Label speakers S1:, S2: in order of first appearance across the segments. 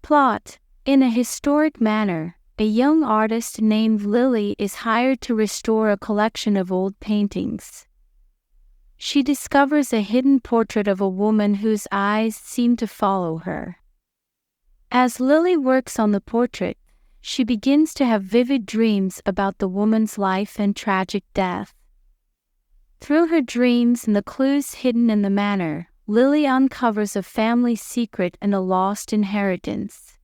S1: Plot: in a historic manner, a young artist named Lily is hired to restore a collection of old paintings. She discovers a hidden portrait of a woman whose eyes seem to follow her. As Lily works on the portrait, she begins to have vivid dreams about the woman's life and tragic death. Through her dreams and the clues hidden in the manor, Lily uncovers a family secret and a lost inheritance.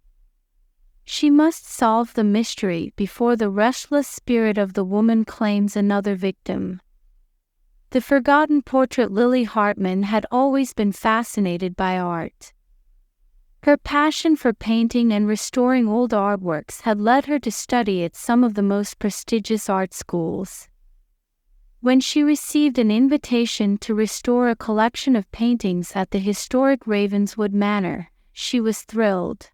S1: She must solve the mystery before the restless spirit of the woman claims another victim. The forgotten portrait. Lily Hartman had always been fascinated by art. Her passion for painting and restoring old artworks had led her to study at some of the most prestigious art schools. When she received an invitation to restore a collection of paintings at the historic Ravenswood Manor, she was thrilled.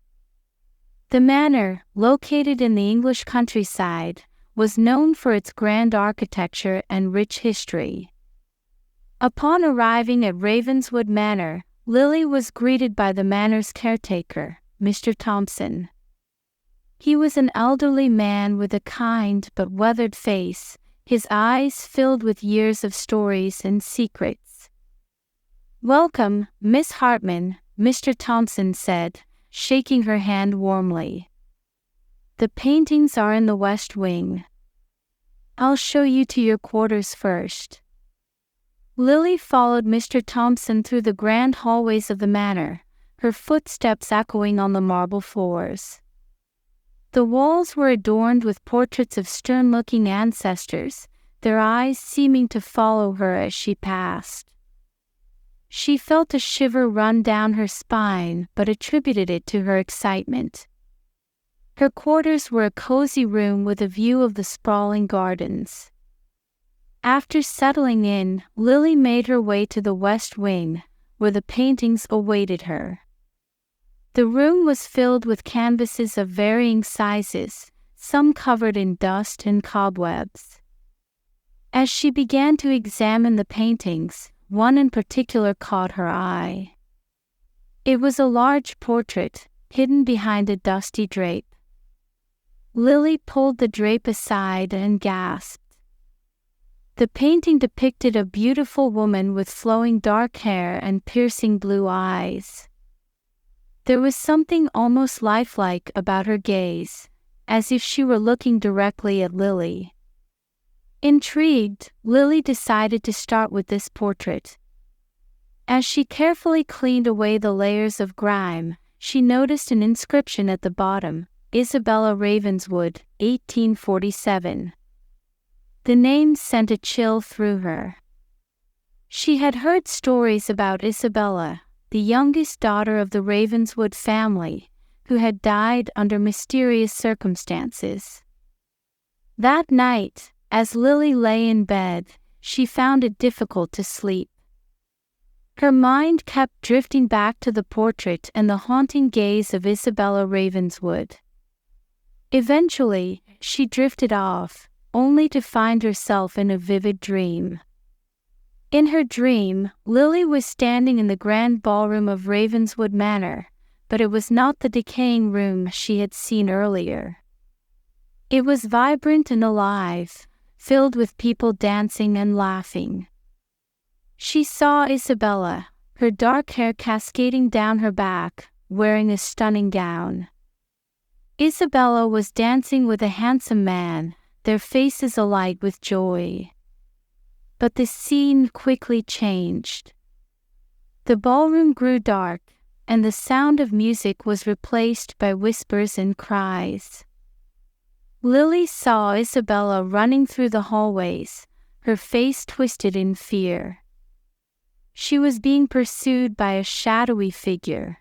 S1: The manor, located in the English countryside, was known for its grand architecture and rich history. Upon arriving at Ravenswood Manor, Lily was greeted by the manor's caretaker, Mr. Thompson. He was an elderly man with a kind but weathered face, his eyes filled with years of stories and secrets. "Welcome, Miss Hartman," Mr. Thompson said, shaking her hand warmly. "The paintings are in the West Wing. I'll show you to your quarters first." Lily followed Mr. Thompson through the grand hallways of the manor, her footsteps echoing on the marble floors. The walls were adorned with portraits of stern-looking ancestors, their eyes seeming to follow her as she passed. She felt a shiver run down her spine but attributed it to her excitement. Her quarters were a cozy room with a view of the sprawling gardens. After settling in, Lily made her way to the West Wing, where the paintings awaited her. The room was filled with canvases of varying sizes, some covered in dust and cobwebs. As she began to examine the paintings, one in particular caught her eye. It was a large portrait, hidden behind a dusty drape. Lily pulled the drape aside and gasped. The painting depicted a beautiful woman with flowing dark hair and piercing blue eyes. There was something almost lifelike about her gaze, as if she were looking directly at Lily. Intrigued, Lily decided to start with this portrait. As she carefully cleaned away the layers of grime, she noticed an inscription at the bottom, "Isabella Ravenswood, 1847. The name sent a chill through her. She had heard stories about Isabella, the youngest daughter of the Ravenswood family, who had died under mysterious circumstances. That night, as Lily lay in bed, she found it difficult to sleep. Her mind kept drifting back to the portrait and the haunting gaze of Isabella Ravenswood. Eventually, she drifted off, only to find herself in a vivid dream. In her dream, Lily was standing in the grand ballroom of Ravenswood Manor, but it was not the decaying room she had seen earlier. It was vibrant and alive, filled with people dancing and laughing. She saw Isabella, her dark hair cascading down her back, wearing a stunning gown. Isabella was dancing with a handsome man, their faces alight with joy. But the scene quickly changed. The ballroom grew dark, and the sound of music was replaced by whispers and cries. Lily saw Isabella running through the hallways, her face twisted in fear. She was being pursued by a shadowy figure.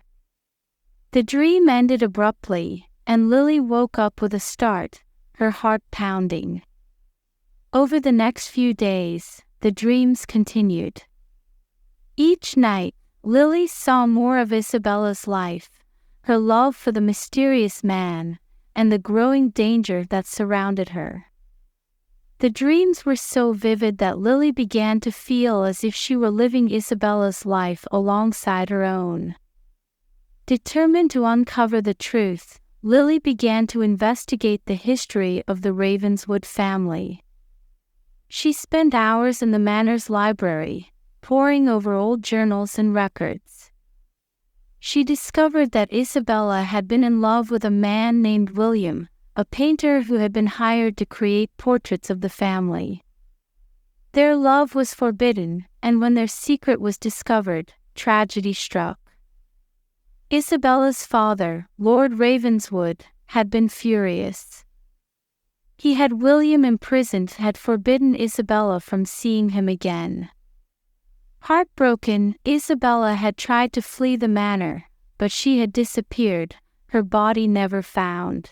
S1: The dream ended abruptly, and Lily woke up with a start, her heart pounding. Over the next few days, the dreams continued. Each night, Lily saw more of Isabella's life, her love for the mysterious man, and the growing danger that surrounded her. The dreams were so vivid that Lily began to feel as if she were living Isabella's life alongside her own. Determined to uncover the truth, Lily began to investigate the history of the Ravenswood family. She spent hours in the manor's library, poring over old journals and records. She discovered that Isabella had been in love with a man named William, a painter who had been hired to create portraits of the family. Their love was forbidden, and when their secret was discovered, tragedy struck. Isabella's father, Lord Ravenswood, had been furious. He had William imprisoned and had forbidden Isabella from seeing him again. Heartbroken, Isabella had tried to flee the manor, but she had disappeared, her body never found.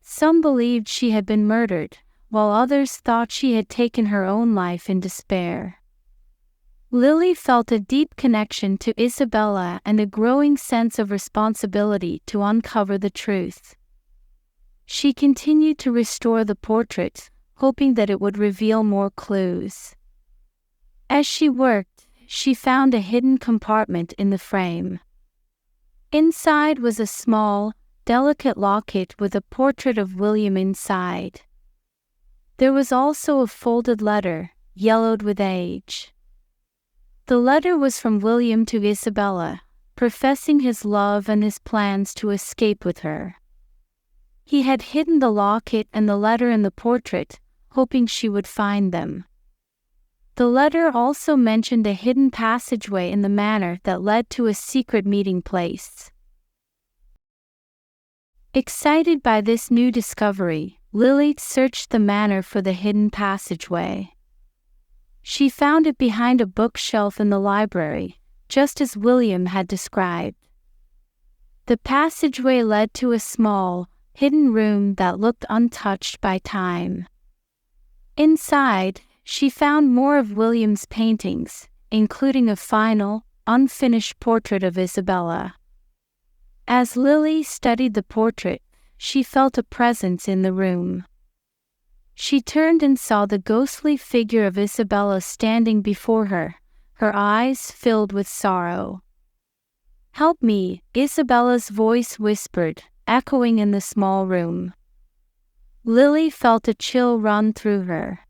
S1: Some believed she had been murdered, while others thought she had taken her own life in despair. Lily felt a deep connection to Isabella and a growing sense of responsibility to uncover the truth. She continued to restore the portrait, hoping that it would reveal more clues. As she worked, she found a hidden compartment in the frame. Inside was a small, delicate locket with a portrait of William inside. There was also a folded letter, yellowed with age. The letter was from William to Isabella, professing his love and his plans to escape with her. He had hidden the locket and the letter in the portrait, hoping she would find them. The letter also mentioned a hidden passageway in the manor that led to a secret meeting place. Excited by this new discovery, Lily searched the manor for the hidden passageway. She found it behind a bookshelf in the library, just as William had described. The passageway led to a small, hidden room that looked untouched by time. Inside, she found more of William's paintings, including a final, unfinished portrait of Isabella. As Lily studied the portrait, she felt a presence in the room. She turned and saw the ghostly figure of Isabella standing before her, her eyes filled with sorrow. "Help me," Isabella's voice whispered, echoing in the small room. Lily felt a chill run through her.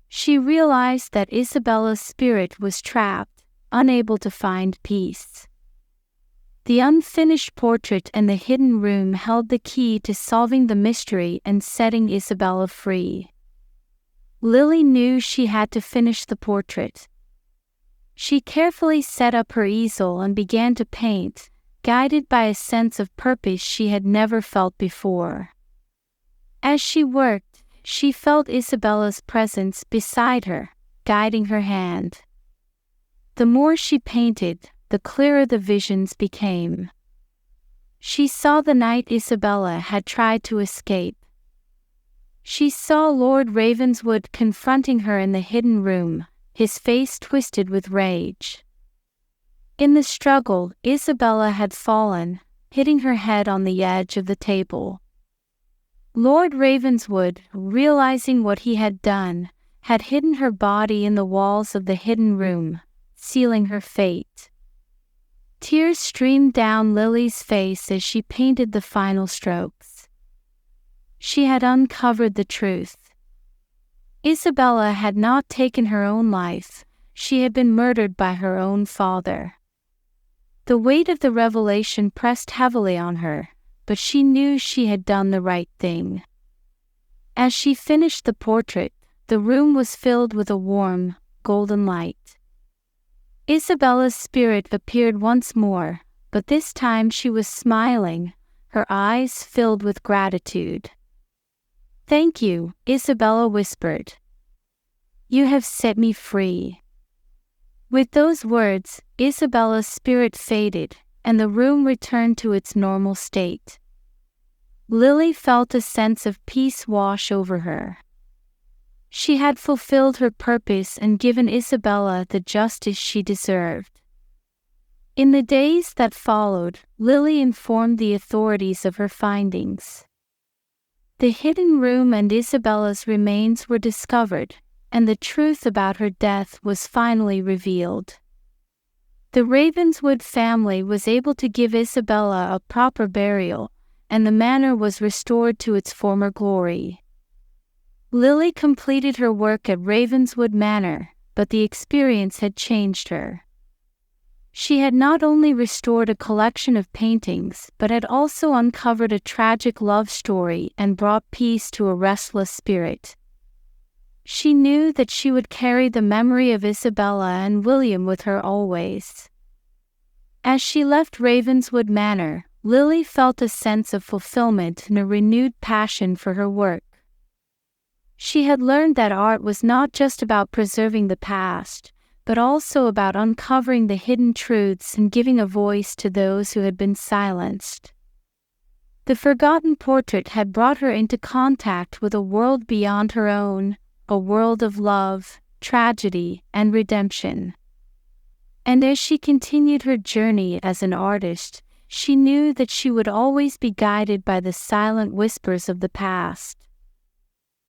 S1: She realized that Isabella's spirit was trapped, unable to find peace. The unfinished portrait and the hidden room held the key to solving the mystery and setting Isabella free. Lily knew she had to finish the portrait. She carefully set up her easel and began to paint, guided by a sense of purpose she had never felt before. As she worked, she felt Isabella's presence beside her, guiding her hand. The more she painted, the clearer the visions became. She saw the night Isabella had tried to escape. She saw Lord Ravenswood confronting her in the hidden room, his face twisted with rage. In the struggle, Isabella had fallen, hitting her head on the edge of the table. Lord Ravenswood, realizing what he had done, had hidden her body in the walls of the hidden room, sealing her fate. Tears streamed down Lily's face as she painted the final strokes. She had uncovered the truth. Isabella had not taken her own life, she had been murdered by her own father. The weight of the revelation pressed heavily on her, but she knew she had done the right thing. As she finished the portrait, the room was filled with a warm, golden light. Isabella's spirit appeared once more, but this time she was smiling, her eyes filled with gratitude. "Thank you," Isabella whispered. "You have set me free." With those words, Isabella's spirit faded, and the room returned to its normal state. Lily felt a sense of peace wash over her. She had fulfilled her purpose and given Isabella the justice she deserved. In the days that followed, Lily informed the authorities of her findings. The hidden room and Isabella's remains were discovered, and the truth about her death was finally revealed. The Ravenswood family was able to give Isabella a proper burial, and the manor was restored to its former glory. Lily completed her work at Ravenswood Manor, but the experience had changed her. She had not only restored a collection of paintings but had also uncovered a tragic love story and brought peace to a restless spirit. She knew that she would carry the memory of Isabella and William with her always. As she left Ravenswood Manor, Lily felt a sense of fulfillment and a renewed passion for her work. She had learned that art was not just about preserving the past, but also about uncovering the hidden truths and giving a voice to those who had been silenced. The forgotten portrait had brought her into contact with a world beyond her own, a world of love, tragedy, and redemption. And as she continued her journey as an artist, she knew that she would always be guided by the silent whispers of the past.